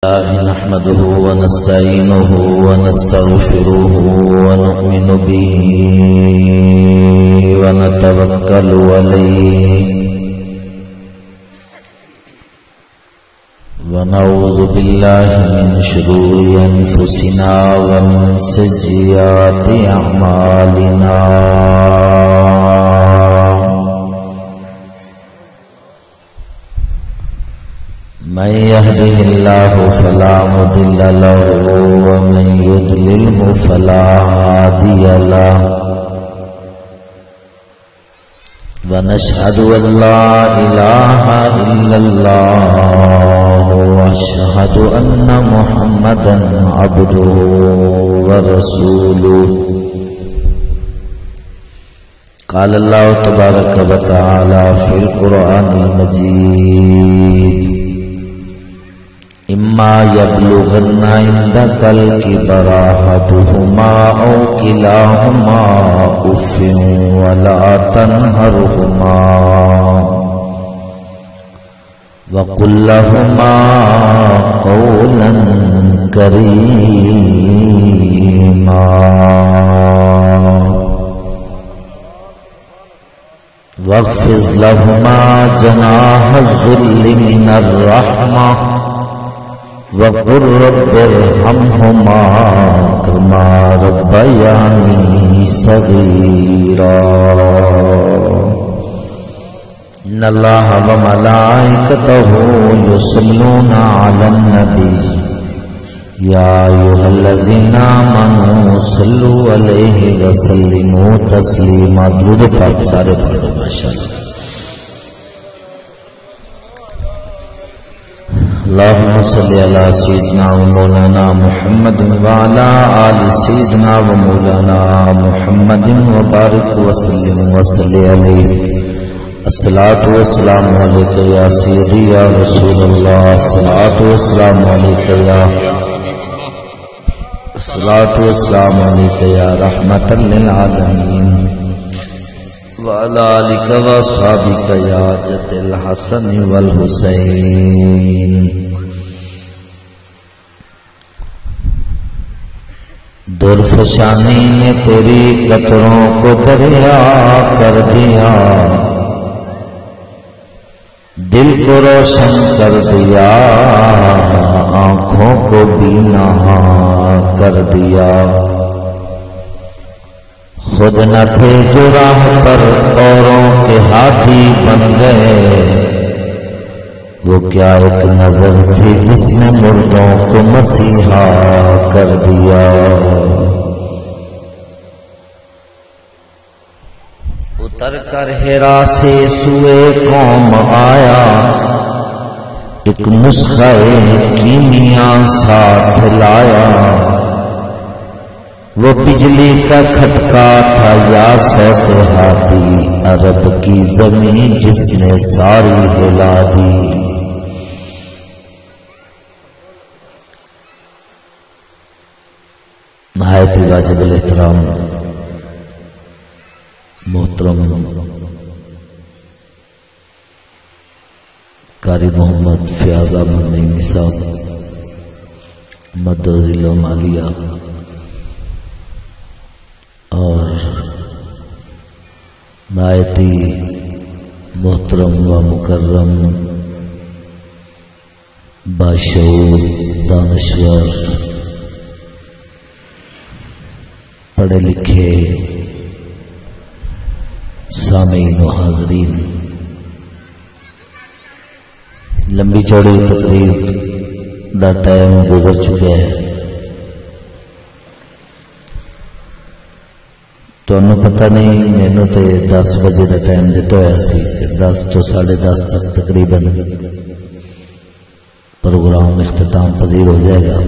نحمده ونستعينه ونستغفره ونؤمن به ونتوكل عليه ونعوذ بالله من شرور أنفسنا ومن سيئات أعمالنا من يهده الله فلا مضل له ومن يضلله فلا هادي له ونشهد أن لا إله إلا الله وأشهد أن محمدا عبده ورسوله قال الله تبارك وتعالى في القرآن المجيد إما يبلغن عندك الكبر أحدهما أو كلاهما أف ولا تنهرهما وقل لهما قولا كريما واخفض لهما جناح الذل من الرحمة وقل رب ارحمهما كما ربياني صغيرا إن الله وملائكته يصلون على النبي يا أيها الذين آمنوا صلوا عليه وسلموا تسليما درود پاک سارے پڑھو ماشاءاللہ اللهم صل على سيدنا ومولانا محمد وعلى آل سيدنا ومولانا محمد وبارك وسلم وصلي عليه الصلاة والسلام عليك يا سيدي يا رسول الله الصلاة والسلام عليك يا الصلاة والسلام عليك يا رحمة للعالمين وعلى آلك وأصحابك يا جد الحسن والحسين درفشانی نے تیری قطروں کو دریا کر دیا دل کو روشن کر دیا آنکھوں کو بینا کر دیا خود نہ تھے جو راہ پر اوروں کے ہاتھی بن گئے وہ کیا ایک نظر تھی جس نے مردوں کو مسیحا کر دیا اتر کر ہیرا سے سوئے قوم آیا ایک نسخہ کیمیا ساتھ لایا وہ بجلی کا کھٹکا تھا یا صوت ہاتھی عرب کی زمین جس نے ساری ہلا دی نہایت واجب الاحترام محترم قاری محمد فیاض احمد نعیمی صاحب مد ضلع مالیہ اور نہایتی محترم و مکرم باشعور دانشور پڑھے لکھے سامعین و حاضرین لمبی چوڑی تقریر دا ٹائم گزر چکے ہیں تو انہوں پتہ نہیں مینوں تے 10 بجے دا ٹائم دیتا ہوا سی 10 تو 10:30 تک تقریباً پروگرام اختتام پذیر ہو جائے گا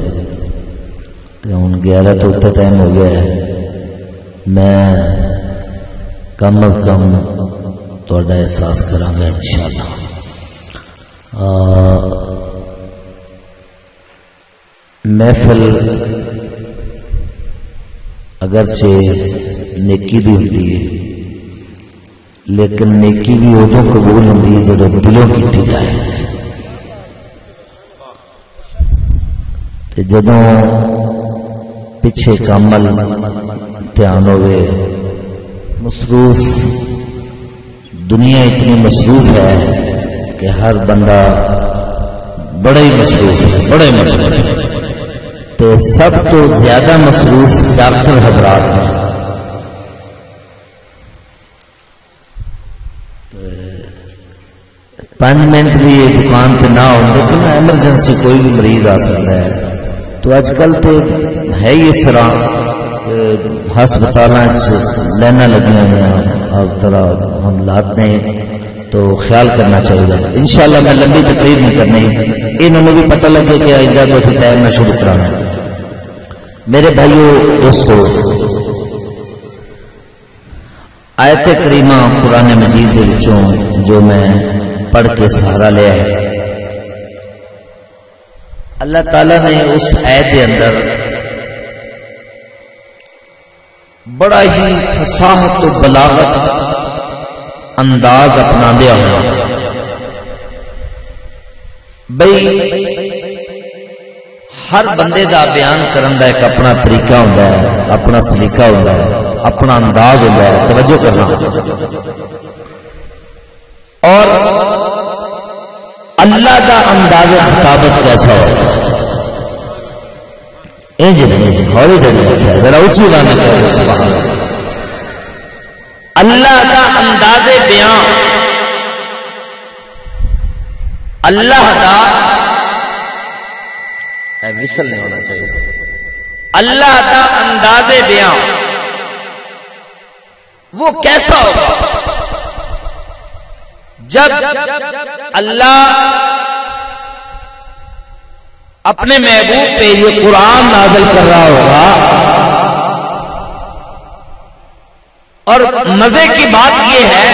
تو ہن 11 تو اتنا ٹائم ہو گیا ہے میں کم از کم تہاڈا احساس کراں گا انشاءاللہ محفل اگرچہ نیکی بھی ہوتی ہے لیکن نیکی بھی ادو قبول ہوتی ہے جب دلوں کی جائے تے جدوں پیچھے کامل دھیان ہوئے، مصروف دنیا اتنی مصروف ہے کہ ہر بندہ بڑا ہی مصروف ہے، بڑے مصروف ہے، تے سب تو زیادہ مصروف ڈاکٹر حضرات ہیں۔ 5 منٹ بھی یہ دکان تے نہ ہو، لیکن ایمرجنسی کوئی بھی مریض آ سکتا ہے۔ تو اج کل تو ہے ہی اس طرح ہسپتال لائناں لگی ہوئی ہیں، ہر طرح حملات نے، تو خیال کرنا چاہیے۔ انشاءاللہ میں لمبی تقریر نہیں کرنی، انہوں بھی پتہ لگے کہ آئندہ کو ٹائم میں شروع کرانا ہے۔ میرے بھائیو دوستو، آیت کریمہ قرآن مجید دے وچوں جو میں پڑھ کے سہارا لیا ہے، اللہ تعالیٰ نے اس آیت کے اندر بڑا ہی فصاحت و بلاغت انداز اپنا لیا ہوا بھئی ہر بندے دا بیان کرن دا ایک اپنا طریقہ ہوتا ہے، اپنا سلیقہ ہوتا ہے، اپنا انداز ہوتا ہے، توجہ کرنا۔ اور اللہ کا انداز خطابت کیسا ہوتا ہے؟ ہولی ذرا اونچی بات کرو سبحان اللہ۔ اللہ کا انداز بیان، اللہ کا وصل نہیں ہونا چاہیے، اللہ کا انداز بیان وہ کیسا ہوگا جب اللہ اپنے محبوب پہ یہ قرآن نازل کر رہا ہوگا۔ اور مزے کی بات یہ ہے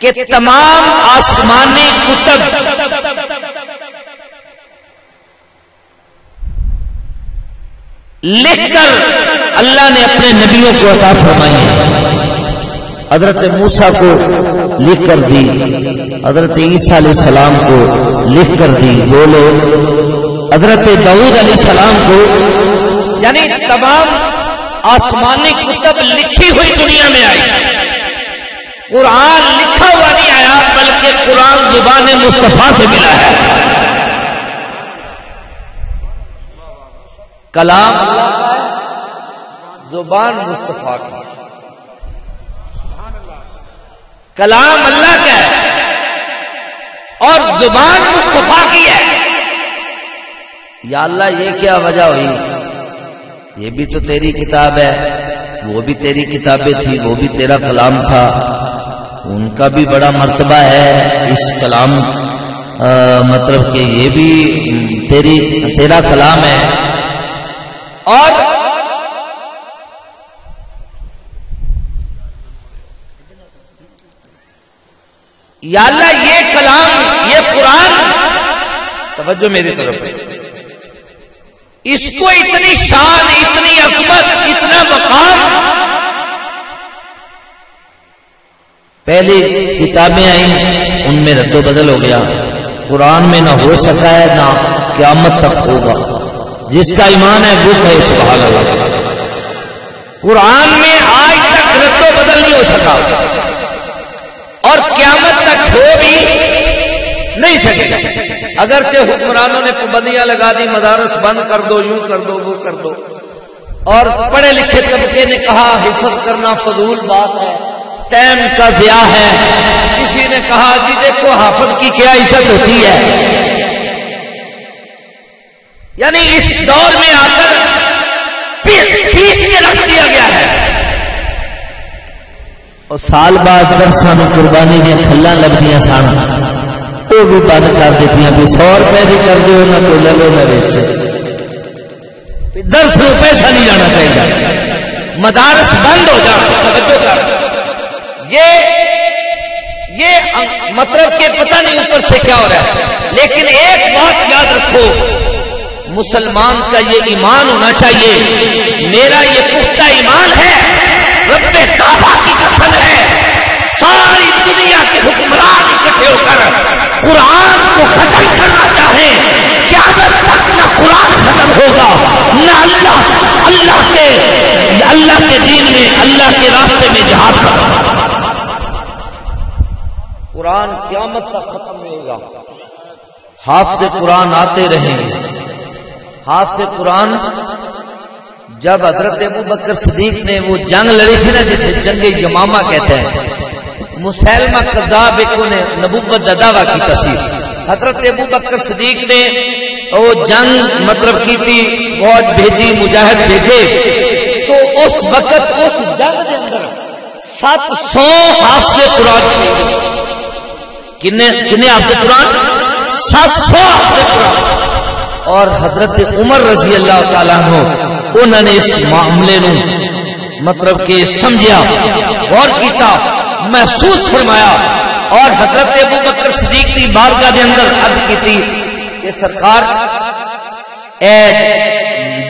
کہ تمام آسمانی کتب لکھ کر اللہ نے اپنے نبیوں کو عطا فرمائی ہے۔ حضرت موسیٰ کو لکھ کر دی، حضرت عیسیٰ علیہ السلام کو لکھ کر دی، دو لوگ حضرت داؤد علیہ السلام کو، یعنی تمام آسمانی کتب لکھی ہوئی دنیا میں آئی، قرآن لکھا ہوا نہیں آیا بلکہ قرآن زبان مصطفیٰ سے ملا ہے۔ کلام زبان مصطفیٰ کی، کلام اللہ کا ہے اور زبان مصطفیٰ کی ہے۔ یا اللہ یہ کیا وجہ ہوئی؟ یہ بھی تو تیری کتاب ہے، وہ بھی تیری کتابیں تھی، وہ بھی تیرا کلام تھا، ان کا بھی بڑا مرتبہ ہے اس کلام، مطلب کہ یہ بھی تیرا کلام ہے۔ اور یا اللہ یہ کلام، یہ قرآن، توجہ میری طرف ہے، اس کو اتنی شان، اتنی عظمت، اتنا مقام، پہلی کتابیں آئیں ان میں رد و بدل ہو گیا، قرآن میں نہ ہو سکا ہے نہ قیامت تک ہوگا، جس کا ایمان ہے وہ کہے سبحان اللہ۔ قرآن میں آج تک رد و بدل نہیں ہو سکا اور قیامت تک ہو بھی نہیں سکے گا۔ اگرچہ حکمرانوں نے پابندیاں لگا دی، مدارس بند کر دو، یوں کر دو، وہ کر دو، اور پڑھے لکھے طبقے نے کہا حفظ کرنا فضول بات ہے، ٹائم کا ضیاع ہے، کسی نے کہا جی دیکھو حافظ کی کیا عزت ہوتی ہے، یعنی اس دور میں آ کر پیس کے رکھ دیا گیا ہے۔ اور سال بعد درساں میں قربانی دیا کھلا لگدیاں سن، وہ بھی بند کر دیتی، بھی 100 روپے بھی کر دو نہ کوئی لگے نہ بیچے، درس میں پیسہ نہیں جانا چاہیے، مدارس بند ہو جائے۔ توجہ کر، یہ مطلب کہ پتہ نہیں اوپر سے کیا ہو رہا ہے، لیکن ایک بات یاد رکھو، مسلمان کا یہ ایمان ہونا چاہیے، میرا یہ پختہ ایمان ہے، رب کعبہ کی قسم ہے، ساری دنیا کے حکمران اکٹھے ہو کر قرآن کو ختم کرنا چاہیں، قیامت تک نہ اللہ کے دین میں اللہ کے راستے میں جہاد کرو۔ قرآن قیامت تک ختم نہیں ہوگا، حافظ قرآن آتے رہیں۔ حافظ قرآن جب حضرت ابو بکر صدیق نے وہ جنگ لڑی تھی نا جسے جنگ یمامہ کہتے ہیں، مسیلمہ کذاب کو نے نبوت کا دعویٰ کی تھی، حضرت ابو بکر صدیق نے وہ جنگ مطلب کی تھی، فوج بھیجی، مجاہد بھیجے، تو اس وقت اس جنگ کے اندر 700 حافظ قرآن کنے حافظ قرآن 700 حافظ قرآن، اور حضرت عمر رضی اللہ تعالیٰ عنہ انہوں نے اس معاملے نو مطلب کہ سمجھا، غور کیتا، محسوس فرمایا، اور حضرت ابو بکر صدیق کی بارگاہ دے اندر عرض کیتی کہ سرکار اے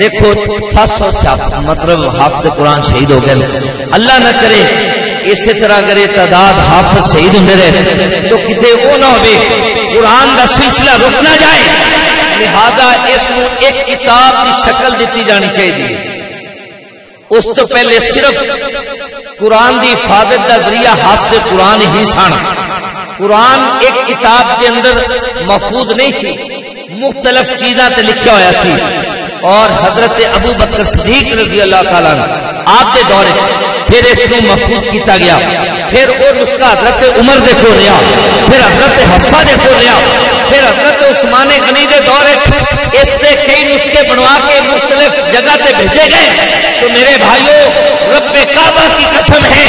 دیکھو 700 مطلب حافظ قرآن شہید ہو گئے، اللہ نہ کرے اسی طرح اگر تعداد حافظ شہید ہوندے رہے تو کتے وہ نہ ہوئے قرآن کا سلسلہ رک نہ جائے، لہذا اس کو ایک کتاب کی شکل دیتی جانی چاہیے۔ اس تو پہلے صرف قرآن دی حفاظت کا ذریعہ حافظ قرآن ہی سن، قرآن ایک کتاب کے اندر محفوظ نہیں سی، مختلف چیزاں تے لکھیا ہویا سی، اور حضرت ابو بکر صدیق رضی اللہ تعالیٰ آپ کے دور پھر اس کو محفوظ کیتا گیا، پھر وہ نسخہ حضرت عمر دے کو لیا، پھر حضرت حفصہ دے کو لیا، پھر حضرت عثمان غنی دے دور اس سے کئی نسخے بنوا کے مختلف جگہ تے بھیجے گئے۔ تو میرے بھائیوں، رب کعبہ کی قسم ہے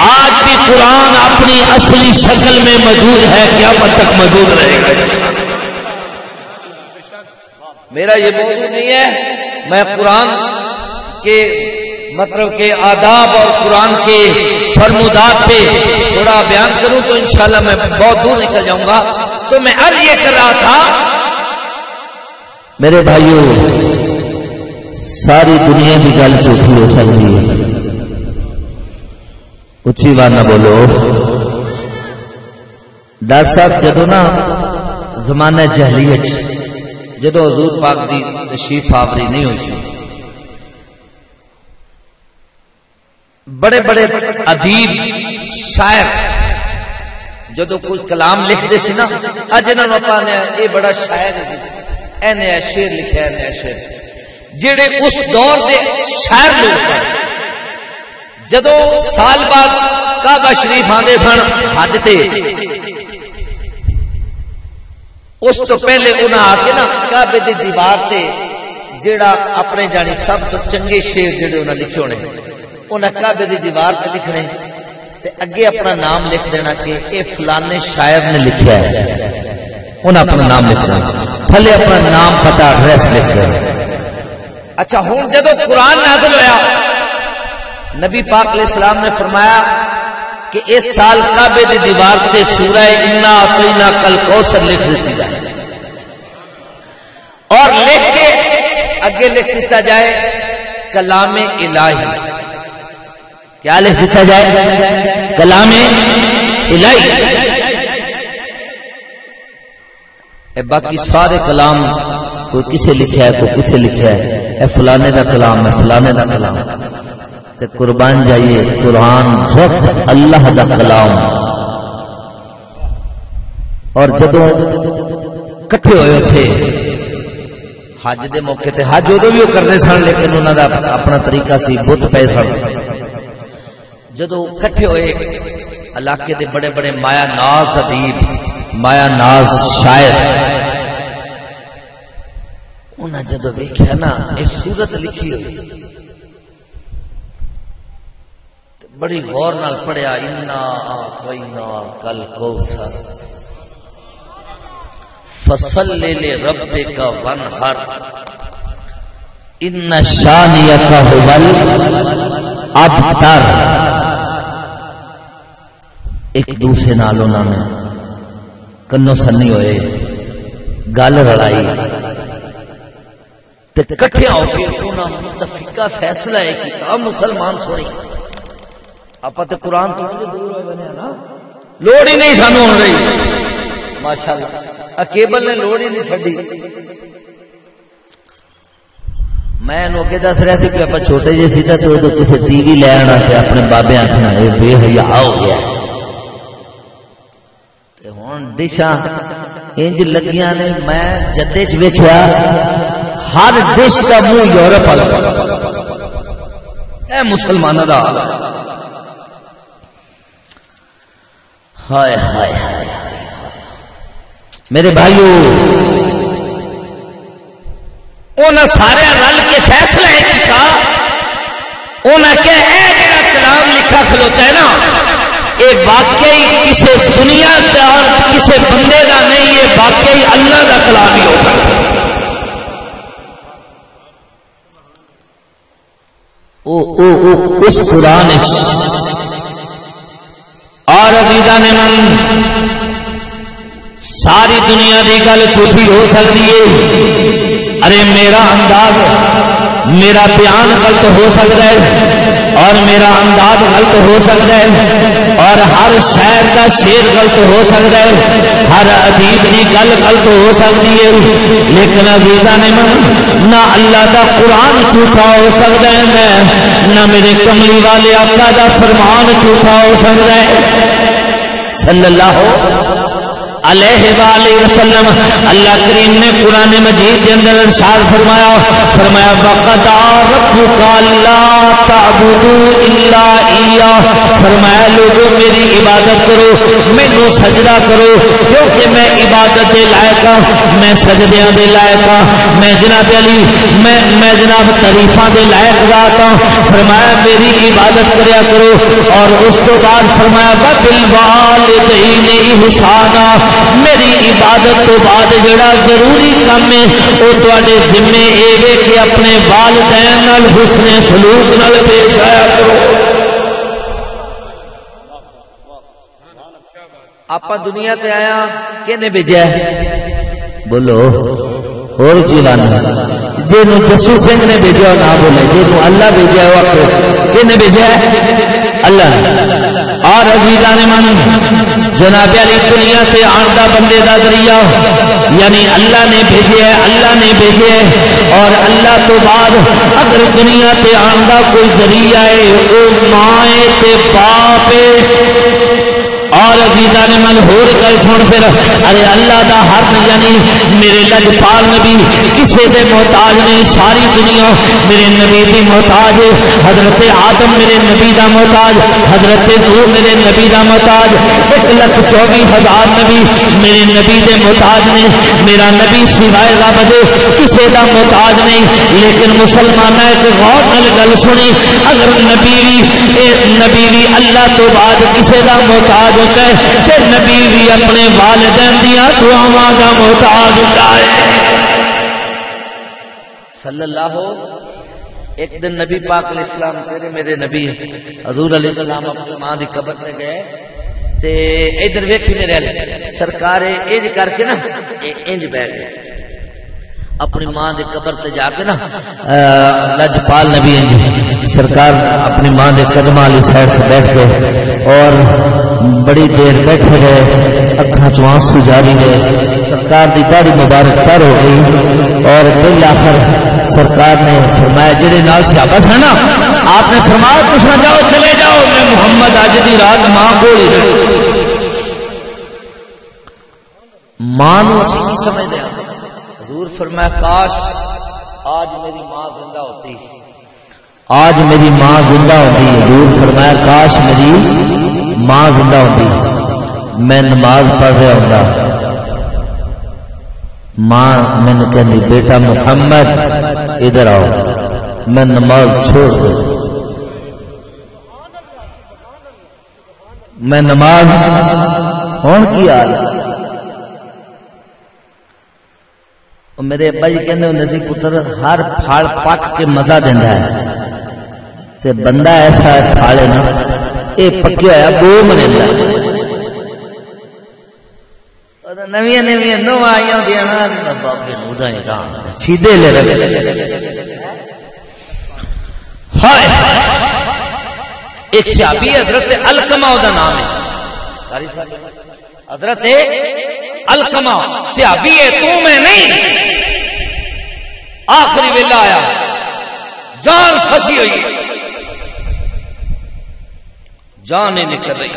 آج بھی قرآن اپنی اصلی شکل میں موجود ہے، قیامت تک موجود رہے گا۔ میرا یہ موضوع نہیں ہے، میں قرآن کے مطلب کہ آداب اور قرآن کے فرمودات پہ تھوڑا بیان کروں تو انشاءاللہ میں بہت دور نکل جاؤں گا۔ تو میں عرض یہ کر رہا تھا میرے بھائیوں، ساری دنیا کی گل جھوٹی ہو سکتی ہے، اچھی بات نہ بولو۔ ڈاکٹر صاحب جدو نا زمانہ جہلیت جدو حضور پاک دی تشریف آوری نہیں ہوئی سی، بڑے بڑے ادیب شاعر جدو کوئی کلام لکھتے سی نا، اج انہاں نوں نے یہ بڑا شاعر ہے، اے نیا شعر لکھا ہے، نیا شعر، جڑے اس دور دے شاعر لوگ جدو سال بعد کعبہ شریف آندے سن حج تے، اس تو پہلے انہاں آ کے نا کعبے دی دیوار تے جڑا اپنے جانی سب تو چنگے شعر جڑے انہاں لکھے ہونے، انہاں کعبے دی دیوار تے لکھنے تے اگے اپنا نام لکھ دینا کہ اے فلانے شاعر نے لکھیا ہے، انہاں اپنا نام لکھ دینا، تھلے اپنا نام پتہ ایڈریس لکھ دینا۔ اچھا ہن جدو قرآن نازل ہویا، نبی پاک علیہ السلام نے فرمایا کہ اس سال کعبے دی دیوار تے سورہ انا اعطیناک الکوثر لکھ دیتی جائے، اور لکھ کے اگے لکھ دیتا جائے کلام الہی۔ کیا لکھ دیتا جائے؟ کلام الہی۔ باقی سارے کلام کوئی کسے لکھا ہے، کوئی کسے لکھا ہے، اے فلانے دا کلام ہے، فلانے دا کلام، تے قربان جائیے قرآن جت اللہ دا کلام۔ اور جدو کٹھے ہوئے تھے حج دے موقع تے، حج ادو بھی وہ کرتے سن لیکن انہوں دا اپنا طریقہ سی، بت پے سن، جدو کٹھے ہوئے علاقے دے بڑے بڑے مایا ناز ادیب، مایا ناز شاعر، انہاں جدو دیکھیا نا ایک سورت لکھی ہوئی، بڑی غور نال پڑھیا، انا اعطیناک الکوثر فصلی لربک وانحر ان شانئک هو الابتر۔ ایک دوسرے نال انہاں نے کنو سنی ہوئے، گل رلائی تے کٹھے ہو کے انہاں متفقہ فیصلہ ہے کہ مسلمان سنی آپ تے قرآن تو دور ہوئے بنے نا، لوڑ ہی نہیں سانو ہو رہی، ماشاءاللہ کیبل نے لوڑ ہی نہیں چھڈی۔ میں اگے دس رہا سی کہ آپ چھوٹے جے سی تو ادو کسی ٹی وی لے آنا تے اپنے بابے آخنا یہ بے حیا ہو گیا ہوں ڈشاں انج لگیاں نے میں جدے چ ویکھیا ہر ڈش کا منہ یورپ والا اے مسلمانوں دا حال ہائے ہائے ہائے میرے بھائیو انہاں سارے رل کے فیصلہ کیتا انہاں کہ اے جڑا کلام لکھا کھلوتا ہے نا یہ واقعی کسی دنیا کا کسی بندے کا نہیں یہ واقعی اللہ کا کلام ہی ہوگا اس قرآن اور عزیزان من ساری دنیا کی گل جھوٹی ہو سکتی ہے ارے میرا انداز میرا بیان غلط ہو سکتا ہے اور میرا انداز غلط ہو سکتا ہے اور ہر شاعر کا شعر غلط ہو سکتا ہے ہر ادیب کی گل غلط ہو سکتی ہے لیکن عزیزان من نہ اللہ کا قرآن جھوٹا ہو سکتا ہے نہ میرے کملی والے آقا کا فرمان جھوٹا ہو سکتا ہے صلی اللہ علیہ وآلہ وسلم اللہ کریم نے قرآن مجید کے اندر ارشاد فرمایا وَقَضَى رَبُّكَ أَلَّا تَعْبُدُوا إِلَّا إِيَّاهُ فرمایا لوگوں میری عبادت کرو مینوں سجدہ کرو کیونکہ میں عبادت دے لائق ہوں میں سجدیاں دے لائق ہوں میں جناب علی میں جناب تعریفاں دے لائق ذات ہوں فرمایا میری عبادت کریا کرو اور اس تو بعد فرمایا وَبِالْوَالِدَيْنِ إِحْسَانًا میری عبادت تو بعد جڑا ضروری کام ہے وہ تواڈے ذمے اے وے کہ اپنے والدین نال حسن سلوک نال پیش آیا کرو آپ دنیا تے آیا کنے بھیجا بولو اور جیلان جنوں جسو سنگھ نے بھیجا نہ بولے جنوں اللہ بھیجا وہ کنے بھیجا اللہ اور عزیزان من جناب علی دنیا سے آندا بندے دا ذریعہ یعنی اللہ نے بھیجے اللہ نے بھیجے اور اللہ تو بعد اگر دنیا سے آندا کوئی ذریعہ ہے وہ ماں تے باپ ہے اور عزیزان من ہور گل سن پھر ارے اللہ دا ہر یعنی میرے لجپال نبی کسے دے محتاج نہیں ساری دنیا میرے نبی دی محتاج حضرت آدم میرے نبی دا محتاج حضرت نوح میرے نبی دا محتاج 1,24,000 نبی میرے نبی دے محتاج نے میرا نبی سوائے رب دے کسے دا محتاج نہیں لیکن مسلمان ایک غور نال گل سنی اگر نبی بھی اللہ تو بعد کسے دا محتاج ہوتا ہے کہ نبی بھی اپنے والدین دیا دعاواں کا محتاج ہوتا ہے صلی اللہ ایک دن نبی پاک علیہ السلام تیرے میرے نبی حضور علیہ السلام اپنی ماں دی قبر تے گئے تے ادھر ویکھی میرے سرکار انج کر کے نا انج بیٹھ گئے اپنی ماں دے قبر تے جا کے نا لجپال نبی سرکار اپنی ماں دے قدماں والی سائڈ سے بیٹھ گئے اور بڑی دیر بیٹھے رہے اکھاں چوں آنسو جاری رہے سرکار دی داڑھی مبارک پر ہو گئی اور بالآخر سرکار نے فرمایا جڑے نال صحابہ تھے نا آپ نے فرمایا تُس نہ جاؤ چلے جاؤ میں محمد اج دی رات ماں کول ماں نو اسی کی سمجھ دے حضور فرمایا کاش آج میری ماں زندہ ہوتی آج میری ماں زندہ ہوتی حضور فرمایا کاش میری ماں زندہ ہوتی میں نماز پڑھ رہا ہوں ماں میں نے کہنی بیٹا محمد ادھر آؤ میں نماز چھوڑ دوں میں نماز ہون کی آل میرے ابا جی کہنے نزی پتر ہر پھاڑ پک کے مزہ دیندہ ہے تے بندہ ایسا ہے پھاڑے نا اے پکیا ہے بو منیندہ نویاں نویاں نو آئیاں دیاں نا باپے نودا ہی کام چھیدے لے رہے ہائے ایک صحابی حضرت علقمہ دا نام ہے حضرت علقمہ صحابی ہے تو میں نہیں آخری ویلا آیا جان پھنسی ہوئی ہے، جان نہیں نکل رہی۔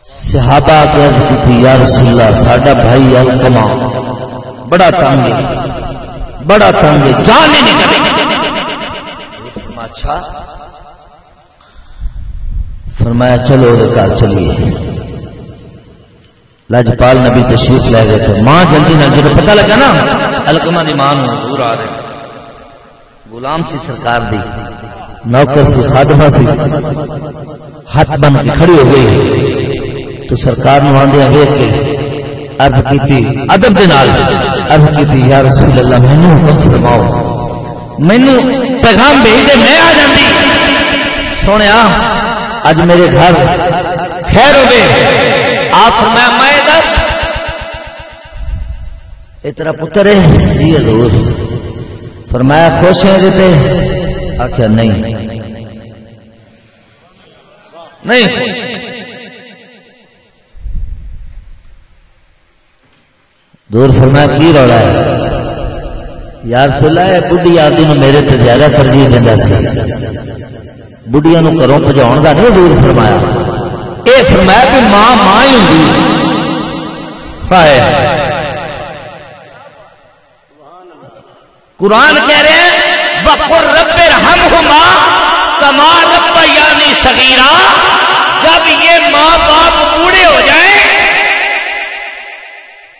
صحابہ کی عرض کی تھی یا رسول اللہ ساڈا بھائی علقمہ بڑا تنگ ہے، بڑا تنگ ہے، جان نہیں نکل رہی۔ اچھا، فرمایا چلو وہ گھر چلیے۔ لاجپال نبی تشریف لے گئے تھے، ماں جلدی نہ، جب پتہ لگا نا علقمہ دی ماں نوں دور آ رہے، غلام سی سرکار دی، نوکر سی، خادمہ سی، ہاتھ بن کے کھڑی ہو گئی تو سرکار نوں آندے ویکھ کے عرض کیتی ادب دے نال، عرض کیتی یا رسول اللہ مینوں حکم فرماؤ، مینوں پیغام بھیج دے میں آ جاندی، سونیا اج میرے گھر خیر ہوے۔ آپ فرمایا میں دس اے تیرا پتر ہے؟ جی حضور۔ فرمایا خوش ہے دیتے؟ آخیا نہیں نہیں خوش۔ دور فرمایا کی رولا ہے؟ یا رسول اللہ بڈھی آدمی نو میرے تے زیادہ ترجیح دیندا سی، بڈھیاں نو گھروں بھجاؤن دا نہیں حضور فرمایا، اے فرمایا کہ ماں ماں ہی ہوندی ہے۔ قرآن کہہ رہے ہیں وَقُلْ رَبِّ ارْحَمْهُمَا كَمَا رَبَّيَانِي صَغِيرًا، جب یہ ماں باپ بوڑھے ہو جائیں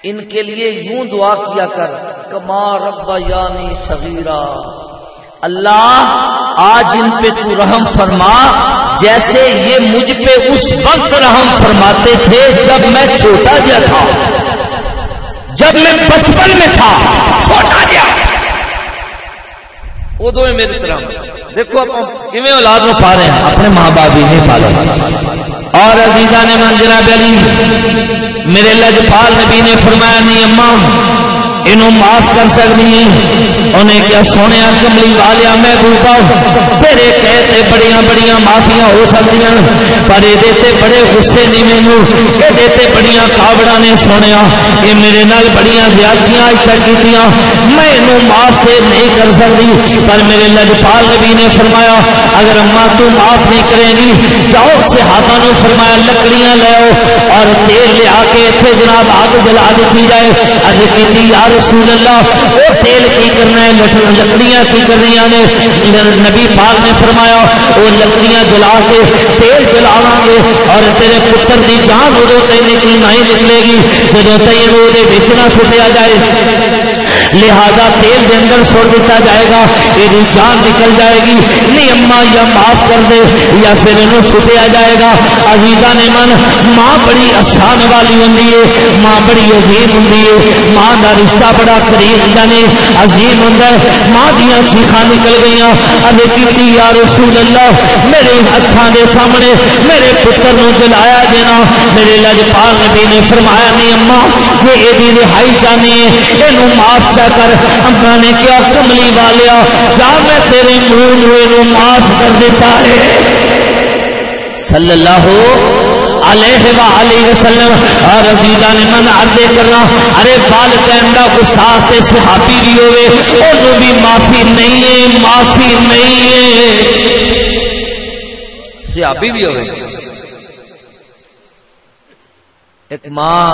ان کے لیے یوں دعا کیا کر کما ربیانی صغیرا، اللہ آج ان پہ تو رحم فرما جیسے یہ مجھ پہ اس وقت رحم فرماتے تھے جب میں چھوٹا جا تھا، جب میں بچپن میں تھا چھوٹا جا، ادو میری طرح دیکھو آپ کیویں اولاد نو پا رہے ہیں، اپنے ماں باپ ہی نہیں پالے۔ اور عزیزان من جناب علی میرے لجپال نبی نے فرمایا نہیں اماں انہوں معاف کر سکتی ہیں، انہیں کیا سونے کملی والیا محبوبہ تیرے کہتے بڑیاں بڑیاں معافیاں ہو سکتی ہیں پر یہ دیتے بڑے غصے نہیں مینوں، یہ دیتے بڑیاں کاوڑا نے سونیا، یہ میرے نال بڑیاں زیادتیاں اج تک کیتیاں، میں انہوں معاف تے نہیں کر سکتی، پر میرے لجپال نبی نے فرمایا اگر اماں تو معاف نہیں کرے گی جاؤ صحابہ نے فرمایا لکڑیاں لے آؤ اور تیل لے آ کے اتنے جناب آگ جلا دیتی جائے۔ عرض کی یا رسول اللہ وہ تیل کی کرنا ہے، لکڑیاں کی کرنیاں نے؟ نبی پاک نے فرمایا وہ لکڑیاں جلا کے تیل جلاواں گے اور تیرے پتر دی جان ادو تے نکلی نہیں نکلے گی جدو تین وہ بچ نہ سٹیا جائے، لہذا تیل دے اندر سٹ دیتا جائے گا، یہ جان نکل جائے گی، نہیں اماں یا معاف کر دے یا پھر انہوں سٹیا جائے گا۔ عزیزان من ماں بڑی آسان والی ہوندی ہے، ماں بڑی عظیم ہوندی ہے، ماں دا رشتہ بڑا قریب یعنی عظیم ہوندا ہے۔ ماں دیاں چیخاں نکل گئیاں، ابے کیتی یا رسول اللہ میرے ہتھاں دے سامنے میرے پتر نو جلایا دینا۔ میرے لجپال نبی نے فرمایا نہیں اماں یہ ایدی رہائی چاہنی ہے اینوں معاف چا کر۔ اماں نے کیا کملی والیا جا میں تیرے منہ نو معاف کر دیتا ہے صلی اللہ علیہ وآلہ وسلم۔ اور عزیزان من عرض کرنا ارے والدین دا گستاخ تے صحابی بھی ہوئے انہوں بھی معافی نہیں ہے، معافی نہیں ہے، صحابی بھی ہوئے۔ ایک ماں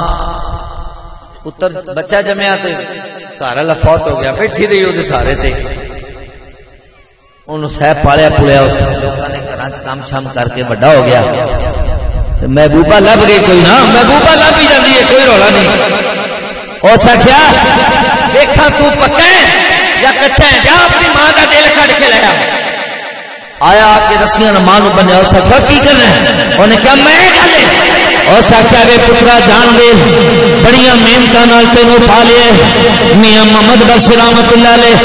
پتر بچہ جمعیا تے گھر والا فوت ہو گیا، بیٹھی رہی وہ سارے تے انہوں سہ پالیا پلیا، اس لوگوں نے گھراں چ کام شام کر کے بڑا ہو گیا، محبوبہ لب گئی کوئی نہ، محبوبہ لب ہی جاتی ہے کوئی رولا نہیں۔ اور سکھیا دیکھا تو پکا ہے یا کچا ہے، جا اپنی ماں کا دل کٹ کے لیا آیا کہ رسیاں ماں نو بنیا۔ اور سکھا کی کرنا ہے، انہیں کہا میں گل اور سکھیا وے پترا جان دے بڑیاں محنتاں نال تینوں پالے میاں محمد بخش رحمت اللہ علیہ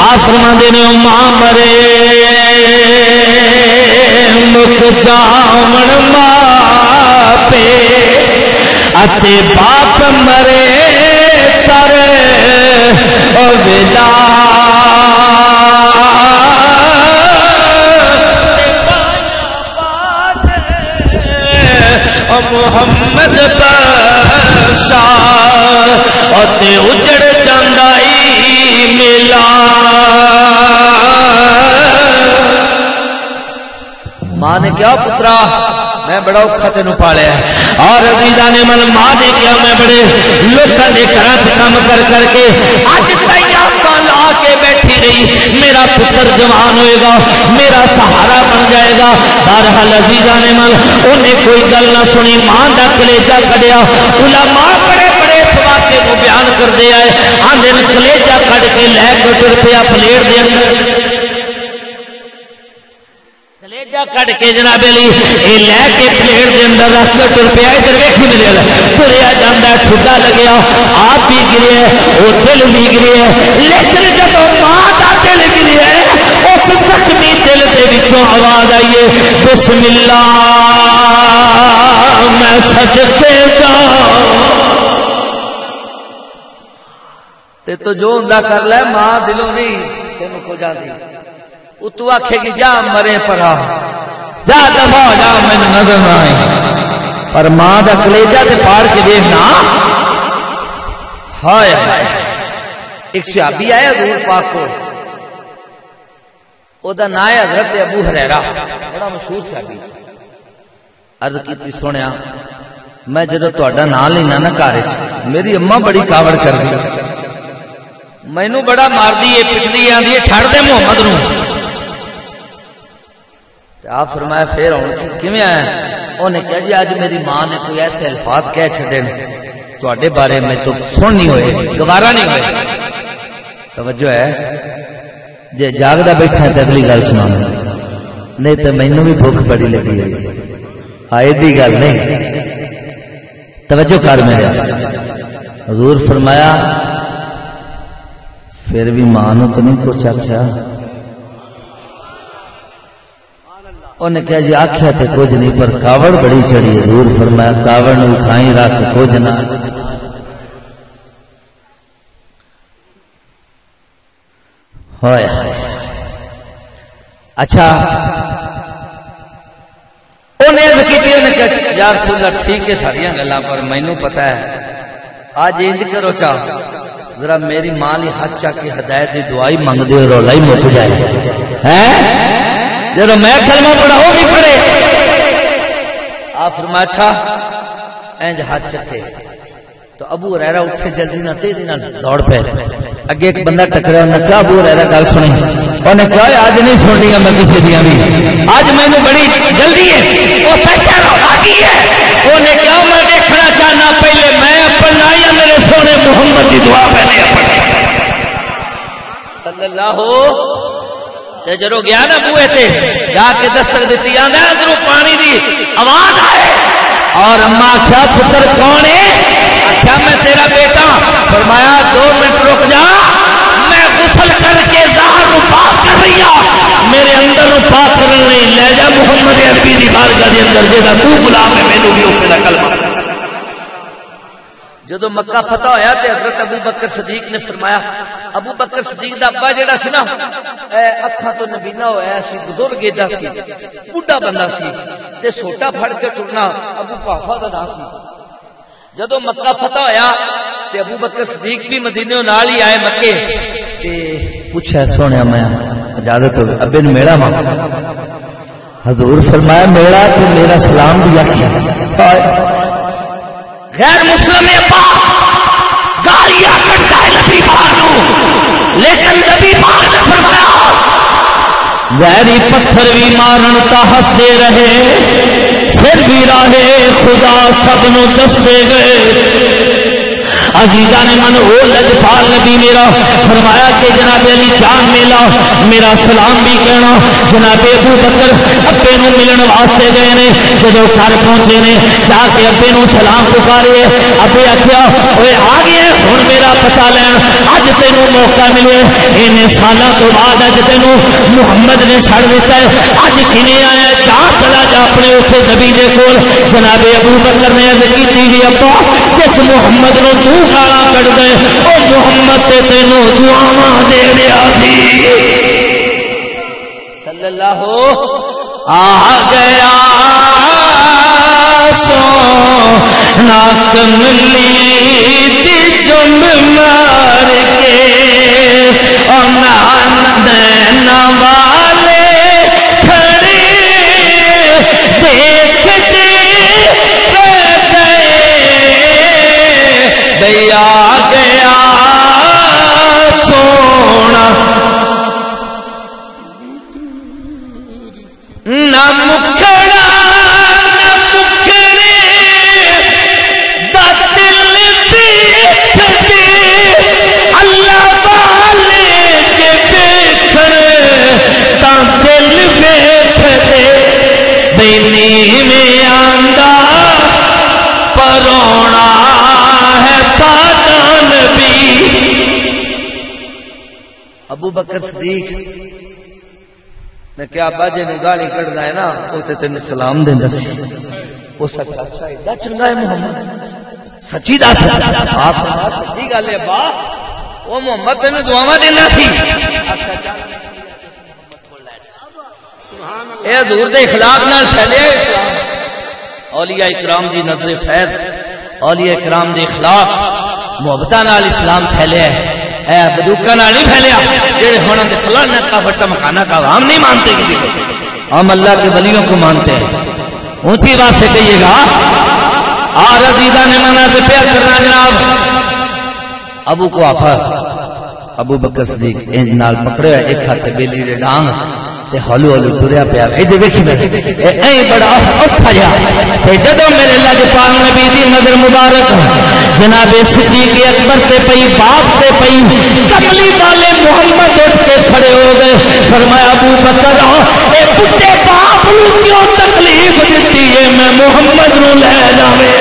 آپ فرماندے نے ماں مرے مک جاون ماپے اتے باپ مرے تر او ویلا محمد بخشا اتے اجڑ جاندائی ملا کیا پترا میں بڑا اوکھا تینوں پالیا ہے، اور عزیزاں نے من ماں نے کیا میں بڑے لوکاں دے گھراں چ کم کر کر کے اج تیار لا کے بیٹھی رہی، میرا پتر جوان ہوئے گا، میرا سہارا بن جائے گا۔ بہرحال عزیزاں نے من انہیں کوئی گل نہ سنی، ماں دا کلیجہ کڈیا۔ علماء بڑے بڑے اس واقعے کو بیان کر دے آئے، آندے نے کلیجہ کڈ کے لے کے ٹر پیا پلیٹ دے اندر، کلیجہ کٹ کے جناب علی اے لے کے پلیٹ دے اندر رکھ کے ٹر پیا۔ ادھر ویکھی میرے ال تریا جاندا چھٹا لگیا، آپ بھی گرے او دل بھی گرے، لیکن جب ماں دا دل گرے اس زخمی دل دے وچوں آواز آئی ہے بسم اللہ میں سجدے دا تے تو جو ہوندا کر لے، ماں دلوں نہیں تینوں کھو جاندی، اتو آکھے گی جا مرے پرا جا دفع جا میں نظر نہ آئی، پر ماں دا کلیجہ تے پاڑ کے دیکھنا۔ ہائے ہائے، ایک صحابی آیا حضور پاک کو، او دا نام ہے حضرت ابو ہریرہ، بڑا مشہور صحابی۔ عرض کیتی سنیا میں جدوں تہاڈا نام لینا نا گھر وچ میری اماں بڑی کاوڑ کردی، مینوں بڑا ماردی ہے پٹدی ہے، آندی ہے چھڑ دے محمد نوں۔ آپ فرمایا پھر کیویں آیا؟ انہیں کہا جی آج میری ماں نے کوئی ایسے الفاظ کہہ چھڑے تواڈے بارے میں تو سن نہیں ہوئے، گوارا نہیں ہوئے۔ توجہ ہے جے جاگدا بیٹھا ہے تے اگلی گل سنا، نہیں تے مینوں بھی بھوک بڑی لگی ہوئی ہے، ایڈی گل نہیں۔ توجہ کر میرا، حضور فرمایا پھر بھی ماں نوں تو نہیں کچھ آکھیا؟ انہیں کہا جی آکھیا تے کچھ نہیں پر کاوڑ بڑی چڑی ہے۔ حضور فرمایا کاوڑ نو اٹھائیں رکھ کچھ نہ۔ ہائے اچھا انہیں کہا یا رسول اللہ ٹھیک ہے ساریاں گلاں پر مینوں پتہ ہے آج انج کرو چاہ ذرا میری ماں لی ہاتھ چا کے ہدایت دی دعائی منگ دے اور رولا ہی مک جائے ہیں جب میں کلمہ پڑھا ہو بھی پڑھے۔ آپ فرمایا اچھا اینج ہاتھ چکے تو ابو ہریرہ اٹھے جلدی نہ تیزی نہ دوڑ پہ، اگے ایک بندہ ٹکرا، انہوں نے کہا ابو ہریرہ گل سنی، انہوں نے کہا آج نہیں سننی میں کسی دیا بھی، آج میں نے بڑی جلدی ہے وہ سچا آگی ہے۔ انہوں نے کہا میں دیکھنا چاہنا پہلے میں پڑھنا یا میرے سونے محمد کی دعا پہلے صلی اللہ تے جرو گیا نا بوئے تے جا کے دستک دیتی آندا اندروں پانی دی آواز آئے اور اماں کیا پتر کون ہے؟ کیا میں تیرا بیٹا؟ فرمایا 2 منٹ رک جا میں غسل کر کے ظاہر کو پاک کر رہی ہوں، میرے اندر کو پاک کرنے نہیں لے جا محمد عربی دی بارگاہ دے اندر جیسا تو غلام ہے مینوں بھی اس دا کلمہ۔ جدو مکہ فتح ہویا تے حضرت ابو بکر صدیق نے فرمایا، ابو بکر صدیق دا ابا جیڑا سی نا اکھاں تو نبینا ہویا سی، بزرگ ایڈا سی، بڈھا بندہ سی تے سوٹا پھڑ کے ٹرنا ابو قحافہ دا نام سی۔ جدو مکہ فتح ہویا تے ابو بکر صدیق بھی مدینے نال ہی آئے مکے تے پوچھا سونے میں اجازت ہو ابے نے میڑا ماں، حضور فرمایا میڑا تے میرا سلام بھی آکھیا۔ غیر مسلم ابا گالیاں کرتا ہے نبی پاک نو، لیکن نبی پاک نے فرمایا غیری پتھر بھی مارن تا ہستے رہے پھر بھی راہ خدا سب نو دستے گئے۔ عزیزان من او لجپال نبی میرا فرمایا کہ جناب علی جان میلا میرا سلام بھی کہنا۔ جناب ابو بکر ابے نو ملن واسطے گئے نے، جدو گھر پہنچے نے جا کے ابے نو سلام پکارے، ابے آخیا اوے آ گئے ہن میرا پتہ لین، اج تینوں موقع ملے، انہیں سالاں تو بعد اج تینوں محمد نے چھڑ دیتا ہے، اج کنے آیا جا چلا جا اپنے اسے نبی دے کول۔ جناب ابو بکر نے عرض کیتی جی ابا جس محمد نو تو گالا کٹ گئے او محمد تے تینوں دعاواں دے رہا سی صلی اللہ آ گیا سو ناک ملی دی جم مار کے اور نان دینا والے کھڑے آ گیا سونا نہ مکھڑا نہ مکھڑے دا دل دیکھ دے اللہ والے جے دیکھن تا دل دیکھ دے بینی میں آندا پرونا ہے سادہ نبی. ابو بکر صدیق نے کیا باجے نے گالی کڑنا ہے نا وہ تے تین سلام دیندا سی او سچا اچھا ایڈا چنگا ہے محمد سچی دس سچی گل ہے با او محمد تینوں دعاواں دیندا سی اے حضور دے اخلاق نال پھیلے اولیاء اکرام دی نظر فیض اولیاء اکرام دے اخلاق محبتاں نال اسلام پھیلے اے بدوکا نال نہیں پھیلیا جڑے ہونا تے فلانا کا بٹا مکانا کا ہم نہیں مانتے کسی کو ہم اللہ کے ولیوں کو مانتے ہیں. اونچی بات سے کہیے گا رضیدہ نے منع سے پیار کرنا جناب. ابو کو آفا ابو بکر صدیق انج نال پکڑے ایک ہاتھ بیلی دے ڈانگ تے ہولو ہولو ٹریا پیا اے ویکھی بیٹھے اے بڑا اوکھا جا تے جدوں میرے اللہ دے پاک نبی دی نظر مبارک جناب صدیق اکبر تے پئی باپ تے پئی کملی والے محمد اٹھ کے کھڑے ہو گئے. فرمایا ابو بکر اے بڈھے باپ نو کیوں تکلیف دتی ہے میں محمد نو لے جاویں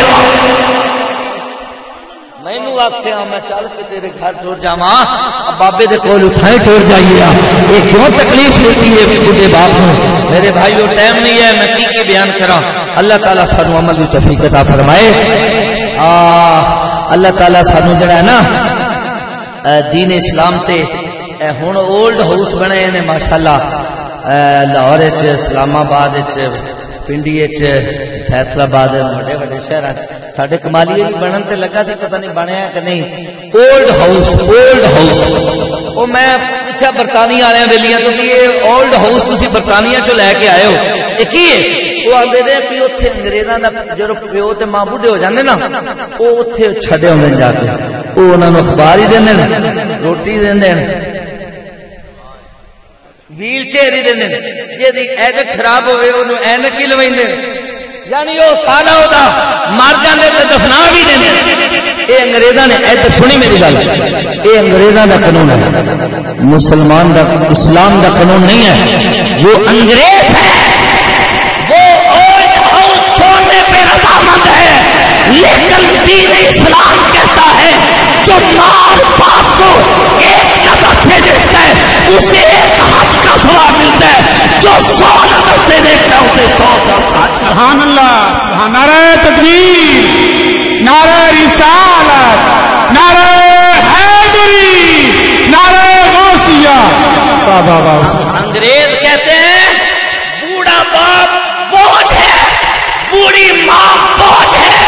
مینوں آکھیا میں چل کے تیرے گھر ٹر جاواں بابے دے کول اٹھائے ٹر جائیے اے کیوں تکلیف لیتی ہے بڈھے باپ نو. میرے بھائیو ٹائم نہیں ہے میں کی بیان کراں. اللہ تعالیٰ سانو عمل دی توفیق عطا فرمائے. اللہ تعالیٰ سانو جڑا ہے نا دین اسلام تے ہن اولڈ ہاؤس بنے نے ماشاءاللہ لاہور وچ اسلام آباد وچ پنڈی وچ فیصل آباد بڑے بڑے شہر ساڈے کمالیے بھی بنن تے لگا سی پتہ نہیں بنیا کہ نہیں. اولڈ ہاؤس او میں پوچھا برطانیہ والے ویلیاں تو کہ یہ اولڈ ہاؤس تسی برطانیہ چوں لے کے آئے ہو اے کی ہے؟ وہ آندے نے کہ اوتھے انگریزاں دا جدوں پیو تے ماں بڈھے ہو جاندے نا او اوتھے چھڈے ہوندے جا کے او انہاں نوں اخبار ہی دیندے نے روٹی دیندے نے ویل چیئر ہی دیندے نے جے اینک خراب ہوئے اونوں اینک ہی لویندے یعنی وہ سارا ہوتا مر جاندے تے دفنا بھی دیندے. اے انگریزاں نے ادھر سنی میری گل اے انگریزاں دا قانون ہے مسلمان دا اسلام دا قانون نہیں ہے. وہ انگریز ہے وہ اولڈ ہاؤس چھوڑنے پہ رضامند ہے لیکن دین اسلام کہتا ہے جو ماں باپ کو ایک نظر سے دیکھتا ہے اسے ایک ہاتھ کا ثواب ملتا ہے جو 100 نظر سے دیکھتا ہے اسے 100 کا. سبحان اللہ سبحان. نعرہ تکبیر نعرہ رسالت نعرہ حیدری نعرہ غوثیہ. انگریز کہتے ہیں بوڑھا باپ بوجھ ہے بوڑھی ماں بوجھ ہے.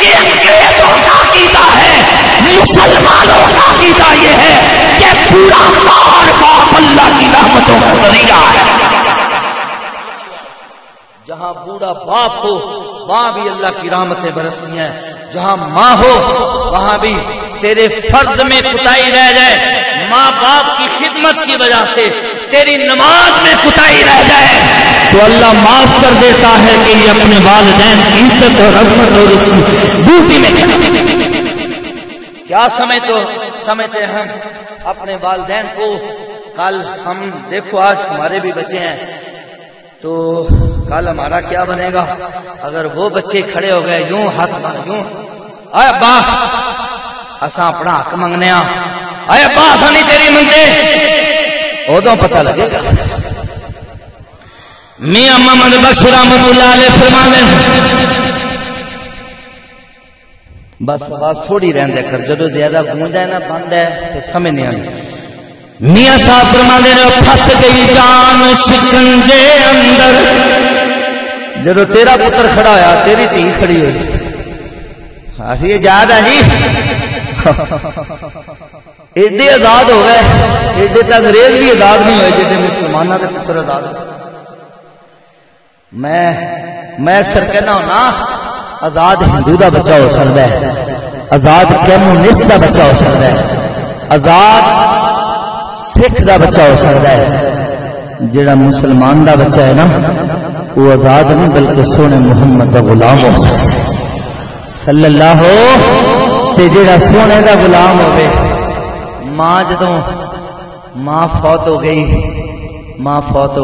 یہ انگریزوں کا عقیدہ ہے. مسلمانوں کا عقیدہ یہ ہے کہ بوڑھا ماں اور باپ اللہ کی رحمتوں کا ذریعہ ہے. جہاں بوڑھا باپ ہو وہاں بھی اللہ کی رحمتیں برستی ہیں. جہاں ماں ہو وہاں بھی تیرے فرض میں کوتاہی رہ جائے ماں باپ کی خدمت کی وجہ سے تیری نماز میں کوتاہی رہ جائے تو اللہ معاف کر دیتا ہے کہ یہ اپنے والدین کی عزت اور عظمت اور اس کی ڈیوٹی میں کیا سمجھتے ہیں ہم اپنے والدین کو. کل ہم دیکھو آج ہمارے بھی بچے ہیں تو کل ہمارا کیا بنے گا اگر وہ بچے کھڑے ہو گئے یوں ہاتھ یوں اے ابا اساں اپنا حق منگنے اے ابا اساں نہیں تیری منگتے ادوں پتہ لگے گا. میاں محمد بخش رحمۃ اللہ علیہ فرماندے بس آواز تھوڑی رہندے کر جدو زیادہ گونجا ہے نا بند ہے تے سمجھ نہیں آندی. میاں صاحب فرماندے نے پھس گئی جان شکنجے اندر جدو تیرا پتر کھڑا ہویا تیری دھی کھڑی ہوئی اسی یہ یاد ہے جی ایڈے آزاد ہو گئے ایڈے تک انگریز بھی آزاد نہیں ہوئے جیسے مسلمانوں کے پتر آزاد ہوئے. میں اکثر کہنا ہونا آزاد ہندو دا بچہ ہو سکتا ہے آزاد کمیونسٹ کا بچہ ہو سکتا ہے، آزاد سکھ کا بچہ ہو سکتا ہے، جڑا مسلمان دا بچہ ہے نا وہ آزاد نہیں بلکہ سونے محمد دا غلام ہو سکتا ہے صلی اللہ ہو. تے جڑا سونے دا غلام ہوئے، ماں جدوں ماں فوت ہو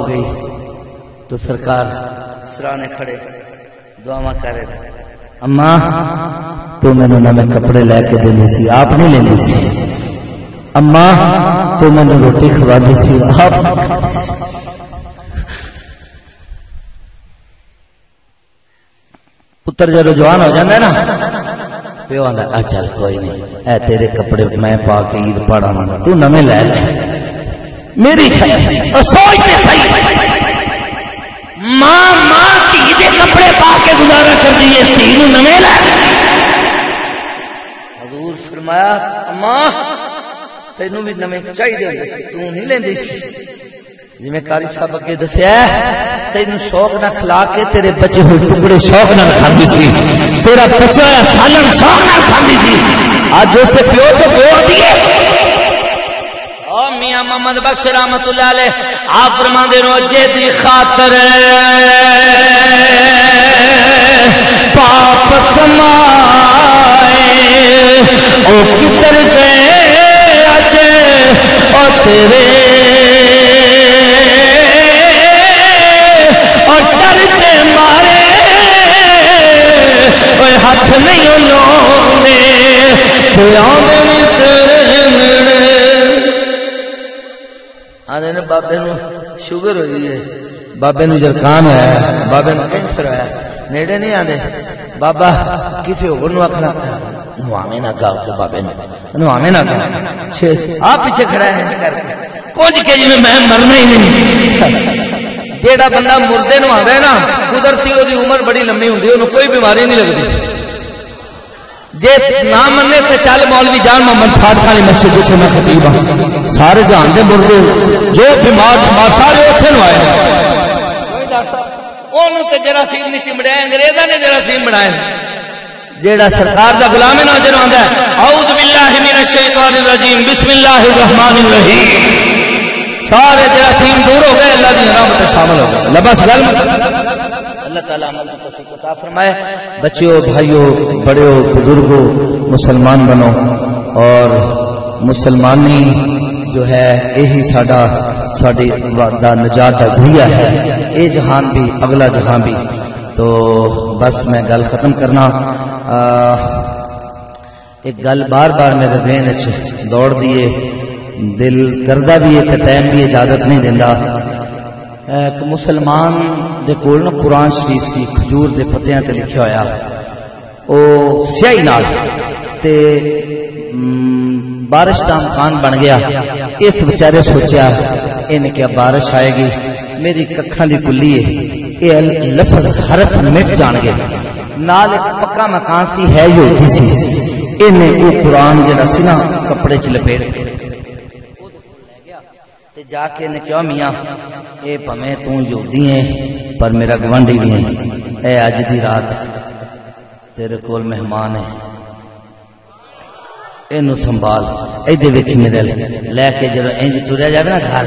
گئی تو سرکار سرانے کھڑے دعا کرے، اماں تو مینوں نویں کپڑے لے کے دیندی سی، آپ نہیں لیندی سی. اماں تو مینوں روٹی کھوادی سی، آپ. پتر جب جوان ہو جاتا ہے نا، پیو آندا چل کوئی نہیں، اے تیرے کپڑے میں پا کے عید پڑھا مانا، تو نویں لے لے. میری سوچ تے صحیح، ماں کی دے کپڑے پا کے گزارا کر دیے، تین نویں لے. حضور فرمایا اماں تینوں بھی نویں چاہیے ہوندے سی، تو نہیں لیندی سی. جی میں قاری صاحب اگے دسیا تینوں شوق نہ کھلا کے تیرے بچے ہوئے ٹکڑے شوق نہ کھاندی سی، تیرا بچہ ہویا سالن شوق نہ کھاندی سی. اج اسے پیو سے پیو دیے. او میاں محمد بخش رحمت اللہ علیہ آپ فرماندے روزے دی خاطر پاپ کمائے او کدھر گئے اج او تیرے ہاتھ نہیں لونے بابے نو شوگر ہوئی ہے، بابے نو جرکان ہوا، بابے نو کینسر ہوا، نیڑے نہیں آدھے بابا کسی ہو آخنا نوامے نہ گاؤ کے بابے نوامے نہ گاؤ. آپ پیچھے کھڑا ہے کچھ کے جی میں مرنا ہی نہیں. جیڑا بندہ مردے نو آوے نا قدرتی وہ عمر بڑی لمبی ہوندی، انہوں کوئی بیماری نہیں لگتی. جے نہ مننے تے چل مولوی جان محمد فاطمہ علی مسجد جتھے میں خطیب ہوں، سارے جہان دے مردے جو بیمار سارے اسے نو آئے. اونوں تے جراثیم نہیں چمڑیا، انگریزاں نے جراثیم بنائے. جیڑا سرکار دا غلام ہے نا جنوں آندا ہے اعوذ باللہ من الشیطان الرجیم بسم اللہ الرحمن الرحیم، سارے جراثیم دور ہو گئے، اللہ کی رحمت شامل ہو گئے. لباس گل اللہ تعالیٰ عمل کی توفیق عطا فرمائے. بچیوں بھائیوں بڑیوں بزرگوں مسلمان بنو، اور مسلمانی جو ہے یہی ساڈی نجات کا ذریعہ ہے، اے جہان بھی اگلا جہان بھی. تو بس میں گل ختم کرنا. ایک گل بار بار میرے ذہن دوڑ دیے، دل کردہ بھی ہے کہ ٹائم بھی اجازت نہیں دینا. ایک مسلمان دے کول نا قرآن شریف سی کھجور دے پتیاں تے لکھیا ہویا، او سیاہی نال تے بارش کا امکان بن گیا. اس بیچارے سوچیا انہیں کیا بارش آئے گی، میری ککھاں دی کلی ہے، اے لفظ حرف مٹ جان گے. نال ایک پکا مکان سی ہے یہودی سی، انہیں او قرآن جڑا سی نا کپڑے چ لپیٹ کے جا کے نے کہا میاں اے پمیں تو یہودی ہیں پر میرا گوانڈی بھی ہیں، اے اج دی رات تیرے کول مہمان ہے، اینو سنبھال. ایدے ویکھی میرے لے کے جدو انج ٹریا جاوے نا گھر،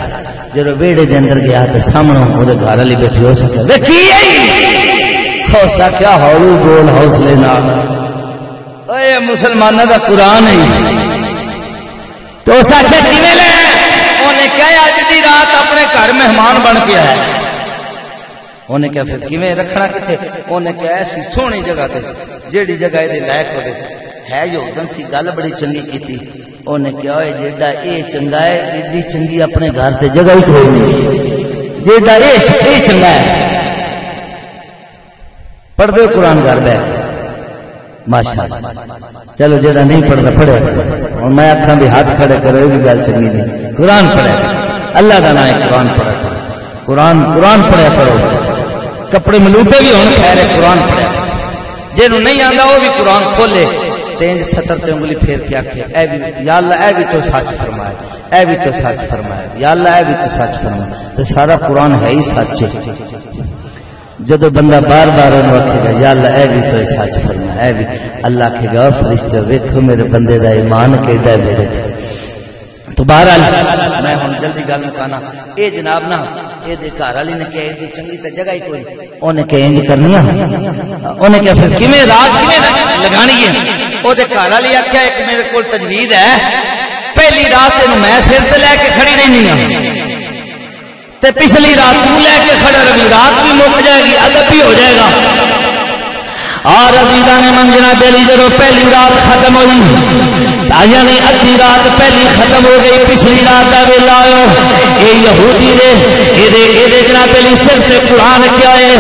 جدو ویڑے دے اندر گیا تے سامنے اودے گھر والی بیٹھی ہو سکے ویکھی ہو سکیا ہولو بول حوصلے نال. اے مسلماناں دا قرآن ہے تو سکے کیویں لے. انہیں کہا اج دی رات اپنے گھر مہمان بن کے آیا. انہیں کہا پھر کیویں رکھنا کتے؟ انہیں کہا ایسی سونی جگہ تے جیڑی جگہ دے لائق ہوے ہے یہودن سی گل بڑی چنگی کیتی. انہیں کہا اے جیڑا اے چنگا ہے ایڈی چنگی اپنے گھر تے جگہ ہی کوئی نہیں، جیڑا اے چنگا ہے پڑھ دے قرآن گھر بیٹھ. ماشاءاللہ چلو جیڑا نہیں پڑھتا پڑھے، اور میں آکھاں بھی ہاتھ کھڑے کرو یہ بھی گل چنگی نہیں. قرآن پڑھے، اللہ کا نام ہے قرآن پڑھا کرو، قرآن پڑھیا کرو. کپڑے ملوٹے بھی ہونے خیر ہے، قرآن پڑھیا کرو. جنہوں نہیں آندا وہ بھی قرآن کھولے تینج سطر تے انگلی پھیر کے آکھے اے بھی یا اللہ اے بھی تو سچ فرمایا، اے بھی تو سچ فرمایا، یا اللہ اے بھی تو سچ فرمایا. تو سارا قرآن ہے ہی سچ ہے. جدو بندہ بار بار انہوں آکھے گا یا اللہ اے بھی تو سچ فرما اے بھی اللہ کے گا فرشتہ ویکھو میرے بندے دا ایمان کیڑا میرے تھے تو بہرحال میں ہن جلدی گل مکانا اے جناب نا اے دے گھر والی نے کہ دی چنگی تے جگہ ہی کوئی اونے کہ انج کرنی ہے اونے کہ پھر کیویں رات کیویں لگانی ہے او دے گھر والی آکھیا ایک میرے کول تجویز ہے پہلی رات تے میں سر تے لے کے کھڑی رہنی ہوں تے پچھلی رات تو لے کے کھڑا رہی رات بھی مک جائے گی ادب بھی ہو جائے گا اور عزیزاں نے منجنا بیلی جدو پہلی رات ختم ہوئی یعنی ادھی رات پہلی ختم ہو گئی پچھلی رات کا ویلا آیا اے یہودی دے اے جناب علی سر سے قرآن کیا ہے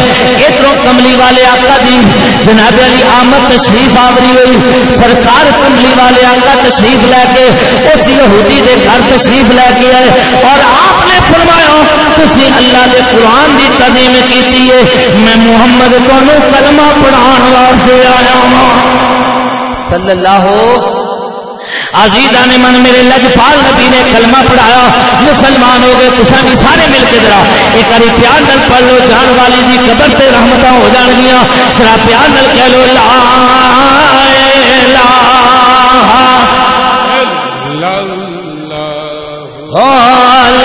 ادھروں کملی والے آقا دی جناب علی آمد تشریف آوری ہوئی سرکار کملی والے آقا تشریف لے کے اس یہودی دے گھر تشریف لے کے آئے اور آپ نے فرمایا تسی اللہ دے قرآن دی تعظیم کیتی ہے میں محمد تانوں کلمہ پڑھان واسطے آیا ہوں صلی اللہ عزیزان من میرے لجپال نبی نے کلمہ پڑھایا مسلمان ہو گئے تساں بھی سارے مل کے ذرا ایک باری پیار نال پڑھ لو جان والی دی قبر تے رحمتاں ہو جان گیاں ذرا پیار نال کہہ لو لا الہ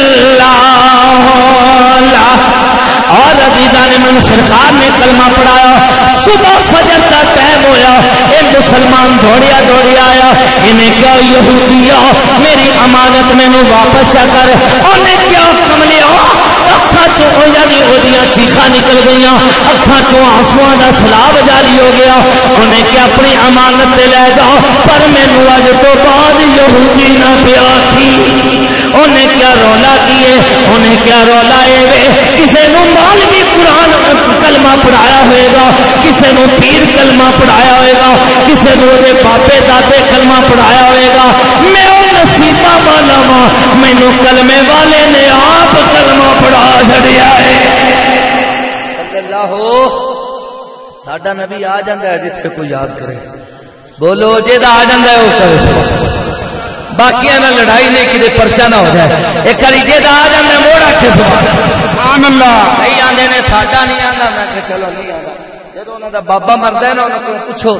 الا اور عزیزان من سرکار نے کلمہ پڑھایا صبح فجر کا ٹائم ہویا ایک مسلمان دوڑیا آیا انہیں کیا یہودیا میری امانت مینوں واپس چا کر انہیں کیا کملیا اکھاں چوں یعنی اودیاں چیخاں نکل گئیاں اکھاں چوں آنسواں دا سیلاب جاری ہو گیا انہیں کیا اپنی امانت تے لے جاؤ پر مینوں اج تو بعد یہودی نہ پیا تھی انہیں کیا رولا کیے انہیں کیا رولا اے وے کسے نوں مولوی قرآن کلمہ پڑھایا ہوئے گا کسے نوں پیر کلمہ پڑھایا ہوئے گا کسے نوں دے باپے دادے کلمہ پڑھایا ہوئے گا میں او نصیبہ والا ہاں مینوں کلمے والے نے آپ کلمہ پڑھا چھڑیا ہے صلی اللہ ساڈا نبی آ جاندا ہے جتھے کوئی یاد کرے بولو جیدا آ جاندا ہے او کرے باقیاں نہ لڑائی نہیں کدے پرچہ نہ ہو جائے ایک کری جیدا آ جاندا موڑ آکھے سبحان اللہ نہیں آندے نے ساڈا نہیں آندا میں کہ چلو نہیں آندا جدوں انہاں دا بابا مردا ہے نا انہاں کو پوچھو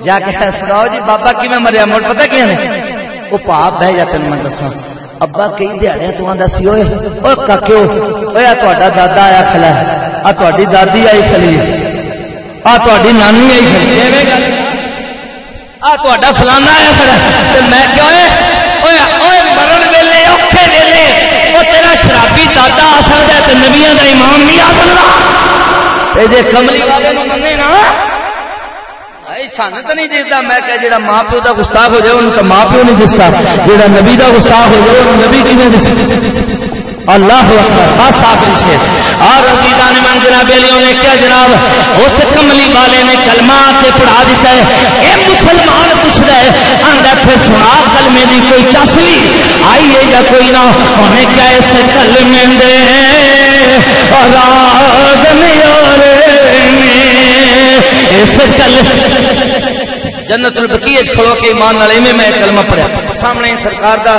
جا کے سناؤ جی بابا کیویں مریا مڑ پتہ کیا نے او پاپ بہ جا تینوں میں دساں ابا کئی دیہڑیاں تو آندا سی اوئے او کاکیو اوئے آ تہاڈا دادا آیا کھلا آ تہاڈی دادی آئی کھلی آ تہاڈی نانی آئی کھلی ایویں گل آ تہاڈا فلانا آیا کھڑا تے میں کہ اوئے مرن ویلے اوکھے ویلے او تیرا شرابی دادا آ سکدا تے نبیاں دا امام نہیں آ سکدا تے جے کملی والے نوں مننے نا اے چھن تے نہیں دسدا میں کہ جڑا ماں پیو دا گستاخ ہو جائے اونوں تے ماں پیو نہیں دسدا جڑا نبی دا گستاخ ہو جائے اونوں نبی کیویں دسدا اللہ اکبر بس آخری شیر اور عزیزان من جناب علیوں نے کیا جناب اس کملی والے نے کلمہ کے پڑھا دیتا ہے اے مسلمان پوچھتا ہے آندا پھر سنا کلمے دی کوئی چسوی آئی ہے یا کوئی نہ انہیں کیا اس کلمے دے راز نیارے اس کلمے جنت البقیع کھلو کے ایمان والے میں کلمہ پڑھا سامنے سرکار دا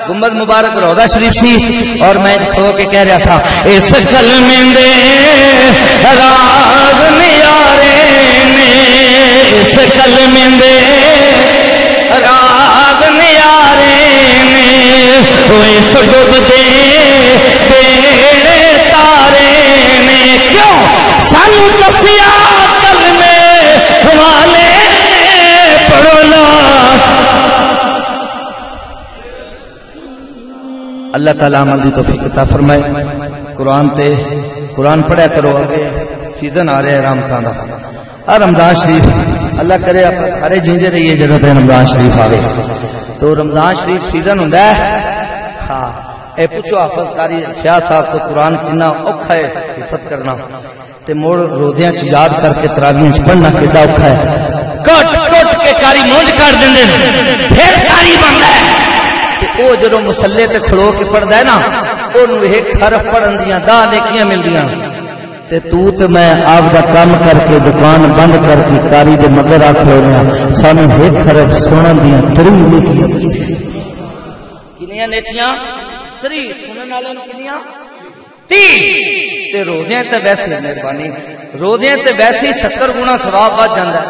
گنبد مبارک روضہ شریف سی اور میں کھلو کے کہہ رہا تھا اس کلمے دے راز نیارے نے اس کلمے دے راز نیارے نے ہوئے سڈب دے بیڑے تارے نے کیوں سانو دسیا کلمے والے اللہ تعالیٰ عمل دی توفیق عطا فرمائے قرآن پڑھیا کرو آگے سیزن آ رہے ہیں رحمتاں دا اور رمضان شریف اللہ کرے آپ سارے جیندے رہیے جدوں تے رمضان شریف آوے تو رمضان شریف سیزن ہوندا ہے ہاں اے پوچھو حافظ قاری فیاض صاحب تو قرآن کتنا اوکھا ہے حفظ کرنا تے موڑ روزیاں چ یاد کر کے تراویح چ پڑھنا کیڑا اوکھا ہے کٹ کے کاری مونج کر دیندے پھر کاری بندا ہے تے او جدوں مصلی تے کھڑو کے پڑھدا ہے نا اونوں ایک حرف پڑھن دیاں 10 نیکیاں ملدیاں تے تو تے میں آپ دا کام کر کے دکان بند کر کے کاری دے مگر آ کھڑویا سانوں ایک حرف سنن دیاں 3 نیکیاں کنیاں نیکیاں 3 3 سنن والے نوں کنیاں 30 تے روزے تے ویسے مہربانی روزے تے ویسے 70 گنا ثواب ود جاندا ہے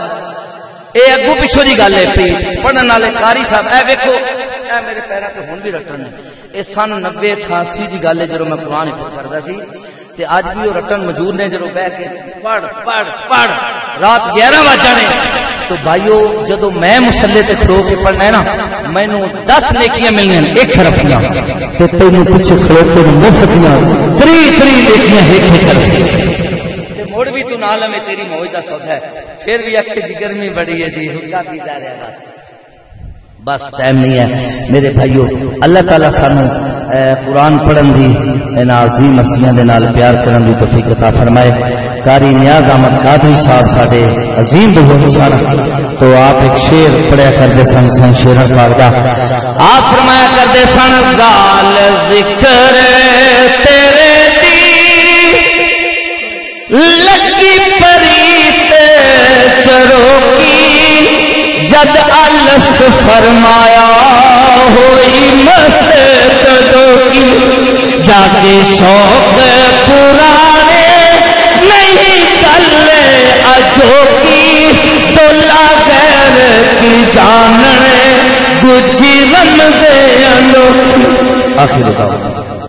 اے اگو پیچھے دی گل ہے پی پڑھن والے قاری صاحب اے ویکھو اے میرے پیراں تے ہن بھی رٹن ہے اے سن 90 88 دی گل ہے جدوں میں قرآن پڑھ کردا سی تے اج بھی وہ رٹن موجود نے جدوں بیٹھ کے پڑھ رات 11 بج جانے تو بھائیو جدوں میں مصلی تے کھلو کے پڑھنا ہے نا مینوں 10 نیکیاں ملنیاں ایک حرف دیاں تے تینوں پیچھے کھلوتے مفت دیاں 3 نیکیاں ایک حرف تے موڑ بھی تو نال میں تیری موج دا سودا ہے پھر بھی اکھ جی گرمی بڑی ہے جی حکا پیتا رہا بس ٹائم نہیں ہے میرے بھائیو اللہ تعالی سانو قرآن پڑھن دی ان عظیم ہستیاں دے نال پیار کرن دی توفیق عطا فرمائے قاری نیاز احمد قادری صاحب ساڈے عظیم بزرگ سن تو آپ ایک شعر پڑھیا کرتے سن شعر پاک دا آپ فرمایا کرتے سن زال ذکر تیرے لکی پریت چروکی جد الست فرمایا ہوئی مست تدوکی جاگے شوق پرانے نہیں کلے اجوکی دولا غیر کی جاننے گجی رم دے انوکی آخر بتاؤ